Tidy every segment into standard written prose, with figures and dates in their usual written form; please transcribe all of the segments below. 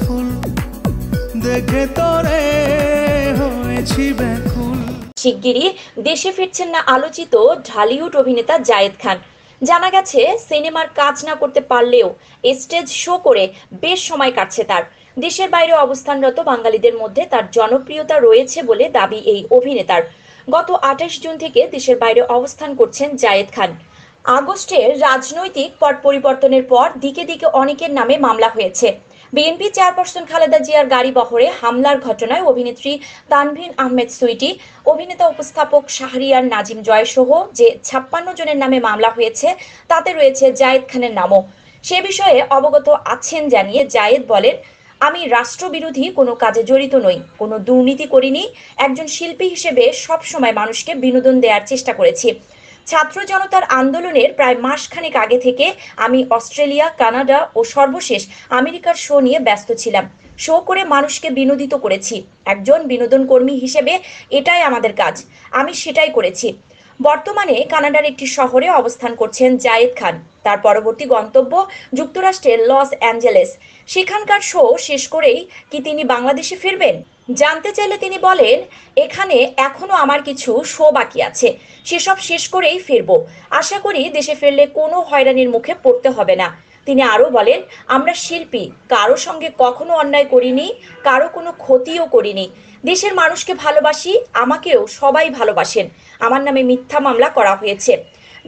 ফুল দেখে তোরে হয়েছি ব্যাকুল। শিগগিরই দেশে ফিরছেন না আলোচিত ঢালিউড অভিনেতা জায়েদ খান। জানা গেছে সিনেমার কাজ না করতে পারলেও স্টেজ শো করে বেশ সময় কাটছে তার। দেশের বাইরে অবস্থানরত বাঙালিদের মধ্যে তার জনপ্রিয়তা রয়েছে বলে দাবি এই অভিনেতার। গত 28 জুন থেকে দেশের বাইরে অবস্থান করছেন জায়েদ খান। আগস্টের রাজনৈতিক পট পরিবর্তনের পর দিকে দিকে অনেকের নামে মামলা হয়েছে। বিএনপি চেয়ারপারসন খালেদা জিয়ার গাড়ি বহরে হামলার ঘটনায় অভিনেত্রী তানভীর আহমেদ সুইটি, অভিনেতা উপস্থাপক শাহরিয়ার নাজিম জয় সহ যে 56 জনের নামে মামলা হয়েছে তাতে রয়েছে জায়েদ খানের নামও। সে বিষয়ে অবগত আছেন জানিয়ে জায়েদ বলেন, আমি রাষ্ট্রবিরোধী কোনো কাজে জড়িত নই, কোনো দুর্নীতি করিনি। একজন শিল্পী হিসেবে সবসময় মানুষকে বিনোদন দেওয়ার চেষ্টা করেছি। ছাত্র জনতার আন্দোলনের প্রায় মাসখানেক আগে থেকে আমি অস্ট্রেলিয়া, কানাডা ও সর্বশেষ আমেরিকার শো নিয়ে ব্যস্ত ছিলাম। শো করে মানুষকে বিনোদিত করেছি। একজন বিনোদন কর্মী হিসেবে এটাই আমাদের কাজ, আমি সেটাই করেছি। বর্তমানে কানাডার একটি শহরে অবস্থান করছেন জায়েদ খান। তার পরবর্তী গন্তব্য যুক্তরাষ্ট্রের লস অ্যাঞ্জেলেস। সেখানকার শো শেষ করেই কি তিনি বাংলাদেশে ফিরবেন? জানতে চাইলে তিনি বলেন, এখানে এখনো আমার কিছু শো বাকি আছে, সেসব শেষ করেই ফিরবো। আশা করি দেশে ফিরলে কোনো হয়রানির মুখে পড়তে হবে না। তিনি আরো বলেন, আমরা শিল্পী, কারো সঙ্গে কখনো অন্যায় করিনি, কারো কোনো ক্ষতিও করিনি। দেশের মানুষকে ভালোবাসি, আমাকেও সবাই ভালোবাসেন। আমার নামে মিথ্যা মামলা করা হয়েছে।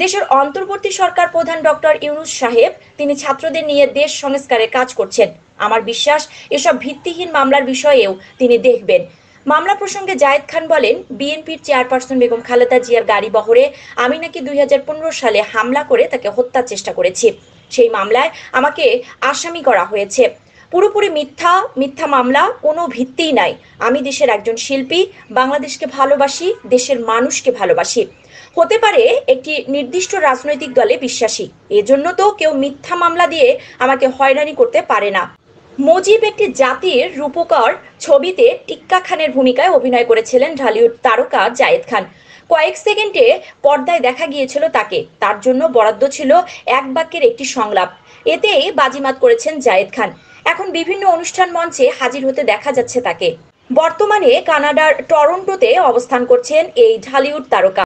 দেশের অন্তর্বর্তী সরকার প্রধান ডক্টর ইউনূস সাহেব, তিনি ছাত্রদের নিয়ে দেশ সংস্কারে কাজ করছেন। আমার বিশ্বাস এসব ভিত্তিহীন মামলার বিষয়েও তিনি দেখবেন। মামলা প্রসঙ্গে জায়েদ খান বলেন, বিএনপির চেয়ারপারসন বেগম খালেদা জিয়ার গাড়ি বহরে আমি নাকি 2015 সালে হামলা করে তাকে হত্যার চেষ্টা করেছি। সেই মামলায় আমাকে আসামি করা হয়েছে। পুরোপুরি মিথ্যা মামলা, কোনো ভিত্তিই নাই। আমি দেশের একজন শিল্পী, বাংলাদেশকে ভালোবাসি, দেশের মানুষকে ভালোবাসি। হতে পারে একটি নির্দিষ্ট রাজনৈতিক দলে বিশ্বাসী, এজন্য তো কেউ মিথ্যা মামলা দিয়ে আমাকে হয়রানি করতে পারে না। মুজিব একটি জাতির রূপকার ছবিতে টিক্কা খানের ভূমিকায় অভিনয় করেছিলেন ঢালিউড তারকা জায়েদ খান। কয়েক সেকেন্ডে পর্দায় দেখা গিয়েছিল তাকে। তার জন্য বরাদ্দ ছিল এক বাক্যের একটি সংলাপ। এতেই বাজিমাত করেছেন জায়েদ খান। এখন বিভিন্ন অনুষ্ঠান মঞ্চে হাজির হতে দেখা যাচ্ছে তাকে। বর্তমানে কানাডার টরন্টোতে অবস্থান করছেন এই ঢালিউড তারকা।